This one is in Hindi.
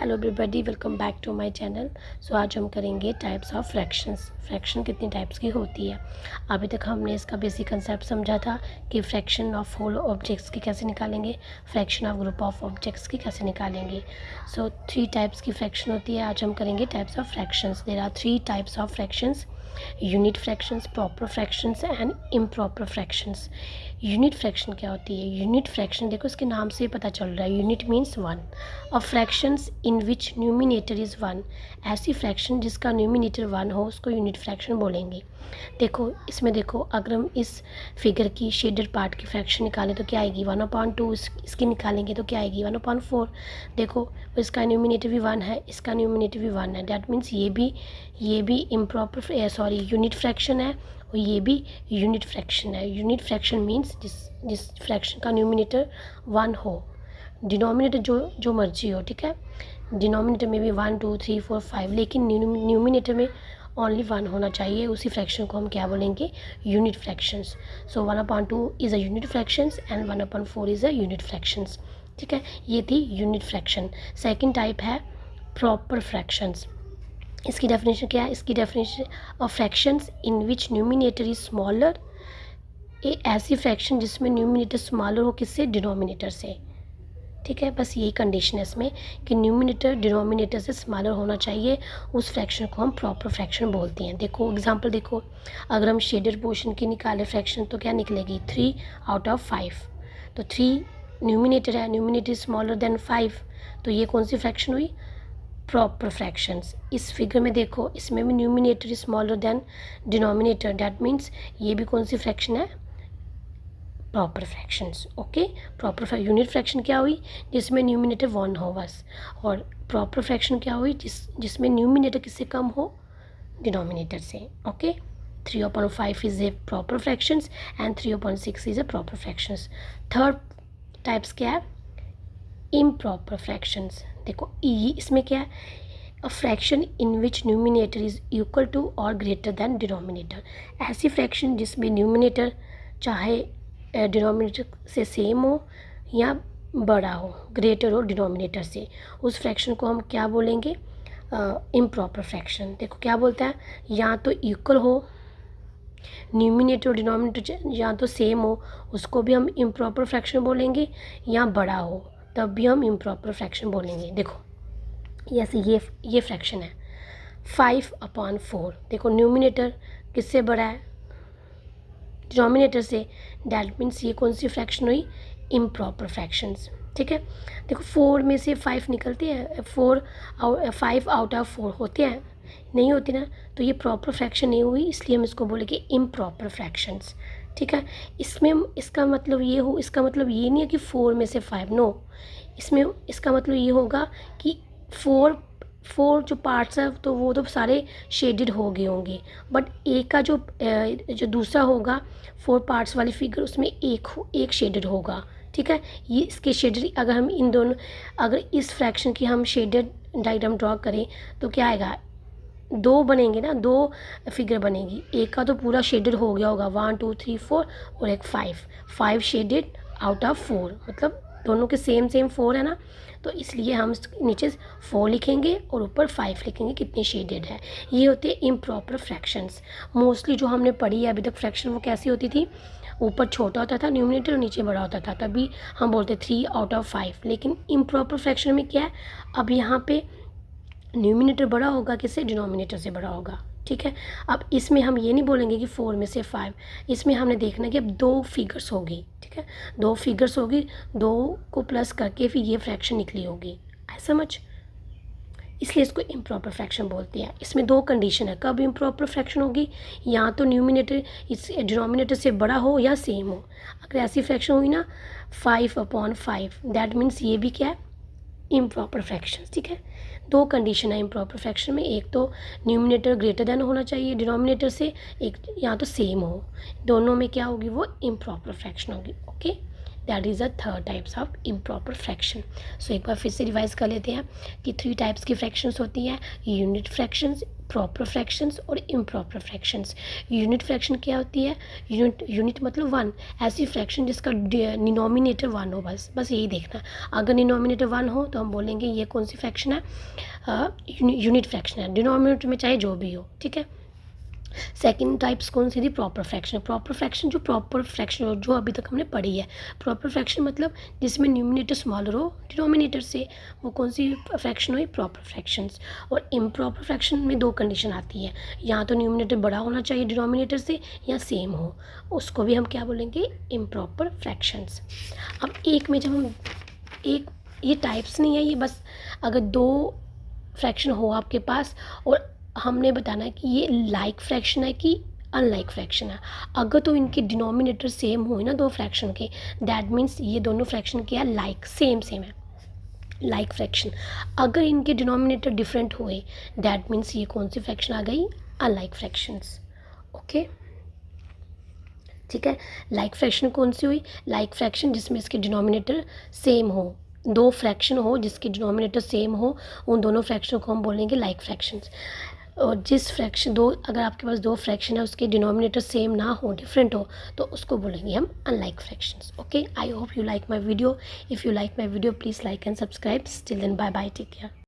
Hello everybody, welcome back to my channel. So आज हम करेंगे टाइप्स ऑफ फ्रैक्शंस। फ्रैक्शन कितनी टाइप्स की होती है। अभी तक हमने इसका बेसिक कंसेप्ट समझा था कि फ्रैक्शन ऑफ होल ऑब्जेक्ट्स की कैसे निकालेंगे, fraction of group of objects की कैसे निकालेंगे। सो 3 टाइप्स की फ्रैक्शन होती है। आज हम करेंगे types of fractions. There are 3 types of fractions: unit fractions, proper fractions and improper fractions. Unit fraction क्या होती है? यूनिट फ्रैक्शन देखो इसके नाम से ही पता चल रहा है, यूनिट मीन्स वन। और fractions in which numerator is one, ऐसी फ्रैक्शन जिसका न्यूमिनेटर वन हो उसको यूनिट फ्रैक्शन बोलेंगे। देखो इसमें देखो, अगर हम इस फिगर की शेडेड पार्ट की फ्रैक्शन निकालें तो क्या आएगी 1/2। इसकी निकालेंगे तो क्या आएगी 1/4। देखो इसका न्यूमिनेटर भी वन है, इसका न्यूमिनेटर भी वन है। डैट मीन्स ये भी इम्प्रॉपर यूनिट फ्रैक्शन है और ये भी यूनिट फ्रैक्शन है। यूनिट फ्रैक्शन मीन्स जिस फ्रैक्शन का न्यूमिनेटर वन हो, डिनोमिनेटर जो मर्जी हो, ठीक है। डिनोमिनेटर में भी 1 2 3 4 5, लेकिन न्यूमिनेटर में ओनली वन होना चाहिए। उसी फ्रैक्शन को हम क्या बोलेंगे? Unit fractions. So 1/2 is a unit fractions and 1/4 is a unit fractions, ठीक है। ये थी यूनिट फ्रैक्शन। सेकेंड टाइप है प्रॉपर फ्रैक्शंस। इसकी डेफिनेशन क्या है? इसकी definition of fractions in which numerator is smaller. ये ऐसी फ्रैक्शन जिसमें न्यूमिनेटर स्मॉलर हो किससे? डिनोमिनेटर से, ठीक है। बस यही कंडीशन है इसमें कि न्यूमिनेटर डिनोमिनेटर से स्मॉलर होना चाहिए। उस फ्रैक्शन को हम प्रॉपर फ्रैक्शन बोलते हैं। देखो एग्जांपल देखो, अगर हम शेडेड पोर्शन की निकाले फ्रैक्शन तो क्या निकलेगी 3/5। तो 3 न्यूमिनेटर है, न्यूमिनेटर स्मॉलर देन 5, तो ये कौन सी फ्रैक्शन हुई? Proper fractions. इस फिगर में देखो, इसमें भी numerator smaller than denominator, that means ये भी कौन सी फ्रैक्शन है? Proper fractions, okay. Proper unit fraction क्या हुई? जिसमें न्यूमिनेटर वन हो बस। और प्रॉपर फ्रैक्शन क्या हुई? जिसमें न्यूमिनेटर किससे कम हो? डिनोमिनेटर से, okay. 3/5 is a proper fractions and 3/6 is a proper fractions. Third types क्या है? Improper fractions. देखो इसमें क्या है? A fraction in which numerator is equal to और ग्रेटर दैन डिनोमिनेटर। ऐसी फ्रैक्शन जिसमें न्यूमिनेटर चाहे डिनोमिनेटर से सेम हो या बड़ा हो, ग्रेटर हो डिनोमिनेटर से, उस फ्रैक्शन को हम क्या बोलेंगे? Improper fraction. देखो क्या बोलता है, या तो इक्वल हो, न्यूमिनेटर और डिनोमिनेटर या तो सेम हो, उसको भी हम इम्प्रॉपर फ्रैक्शन बोलेंगे, या बड़ा हो तब भी हम इम्प्रॉपर फ्रैक्शन बोलेंगे। देखो जैसे ये फ्रैक्शन है 5/4। देखो न्यूमिनेटर किससे बड़ा है? डिनोमिनेटर से। डैट मीन्स ये कौन सी फ्रैक्शन हुई? इम्प्रॉपर फ्रैक्शंस, ठीक है। देखो 4 में से 5 निकलती है, 5/4 होते हैं, नहीं होती ना, तो ये प्रॉपर फ्रैक्शन नहीं हुई, इसलिए हम इसको बोलेंगे इम्प्रॉपर फ्रैक्शंस, ठीक है। इसमें इसका मतलब ये नहीं है कि 4 में से 5, नो। इसमें इसका मतलब ये होगा कि 4 जो पार्ट्स हैं तो वो तो सारे शेडेड हो गए होंगे, बट एक का जो दूसरा होगा 4 पार्ट्स वाली फिगर, उसमें एक शेडेड होगा, ठीक है। ये इसके शेडेड, अगर हम इन दोनों, अगर इस फ्रैक्शन की हम शेडेड डायग्राम ड्रॉ करें तो क्या आएगा? 2 बनेंगे ना, 2 फिगर बनेगी। एक का तो पूरा शेडेड हो गया होगा 1 2 3 4, और एक 5 शेडेड आउट ऑफ 4, मतलब दोनों के सेम 4 है ना, तो इसलिए हम नीचे 4 लिखेंगे और ऊपर 5 लिखेंगे कितनी शेडेड है। ये होते हैं इम्प्रॉपर फ्रैक्शंस। मोस्टली जो हमने पढ़ी है अभी तक फ्रैक्शन, वो कैसी होती थी? ऊपर छोटा होता था न्यूमिनेटर और नीचे बड़ा होता था, तभी हम बोलते 3/5। लेकिन इम्प्रॉपर फ्रैक्शन में क्या है? अब यहाँ पे न्यूमिनेटर बड़ा होगा किससे? डिनोमिनेटर से बड़ा होगा, ठीक है। अब इसमें हम ये नहीं बोलेंगे कि 4 में से 5, इसमें हमने देखना है कि अब 2 फिगर्स होगी, ठीक है। 2 फिगर्स होगी, 2 को प्लस करके फिर ये फ्रैक्शन निकली होगी, ऐसा समझ। इसलिए इसको इम्प्रॉपर फ्रैक्शन बोलते हैं। इसमें 2 कंडीशन है कब इम्प्रॉपर फ्रैक्शन होगी, या तो न्यूमिनेटर इस डिनोमिनेटर से बड़ा हो या सेम हो। अगर ऐसी फ्रैक्शन हुई ना 5/5, दैट मीन्स ये भी क्या है? इम्प्रॉपर फ्रैक्शन, ठीक है। 2 कंडीशन है इम्प्रॉपर फ्रैक्शन में, एक तो न्यूमिनेटर ग्रेटर देन होना चाहिए डिनोमिनेटर से, एक या तो सेम हो, दोनों में क्या होगी? वो इम्प्रॉपर फ्रैक्शन होगी, okay. That is a third types of improper fraction. So एक बार फिर से रिवाइज कर लेते हैं कि 3 टाइप्स की फ्रैक्शंस होती हैं, यूनिट फ्रैक्शंस, प्रॉपर फ्रैक्शंस और इम्प्रॉपर फ्रैक्शंस। यूनिट फ्रैक्शन क्या होती है? यूनिट मतलब 1, ऐसी फ्रैक्शन जिसका डिनोमिनेटर 1 हो, बस यही देखना। अगर डिनोमिनेटर 1 हो तो हम बोलेंगे ये कौन सी फ्रैक्शन है, यूनिट फ्रैक्शन है, डिनोमिनेटर में चाहे जो भी हो, ठीक है। सेकंड टाइप्स कौन सी थी? Proper fraction. प्रॉपर फ्रैक्शन जो प्रॉपर फ्रैक्शन जो अभी तक हमने पढ़ी है, प्रॉपर फ्रैक्शन मतलब जिसमें न्यूमिनेटर स्मॉलर हो डिनोमिनेटर से, वो कौन सी फ्रैक्शन हुई? Proper fractions. और इम्प्रॉपर फ्रैक्शन में 2 कंडीशन आती है, या तो न्यूमिनेटर बड़ा होना चाहिए डिनोमिनेटर से या सेम हो, उसको भी हम क्या बोलेंगे? Improper fractions. अब एक में जब हम एक, ये टाइप्स नहीं है, ये बस अगर 2 फ्रैक्शन हो आपके पास और हमने बताना है कि ये लाइक फ्रैक्शन है कि अनलाइक फ्रैक्शन है। अगर तो इनके डिनोमिनेटर सेम हुए ना 2 फ्रैक्शन के, दैट मीन्स ये दोनों फ्रैक्शन क्या है? लाइक, सेम है, लाइक फ्रैक्शन। अगर इनके डिनोमिनेटर डिफरेंट हुए, दैट मीन्स ये कौन सी फ्रैक्शन आ गई? Unlike fractions. ओके, ठीक है। लाइक फ्रैक्शन कौन सी हुई? लाइक फ्रैक्शन जिसमें इसके डिनोमिनेटर सेम हो, 2 फ्रैक्शन हो जिसके डिनोमिनेटर सेम हो, उन दोनों फ्रैक्शन को हम बोलेंगे लाइक फ्रैक्शंस। और जिस फ्रैक्शन दो, अगर आपके पास 2 फ्रैक्शन है उसके डिनोमिनेटर सेम ना हो, डिफरेंट हो, तो उसको बोलेंगे हम unlike fractions. Okay, I hope you like my video. If you like my video please like and subscribe. Still then bye bye, take care.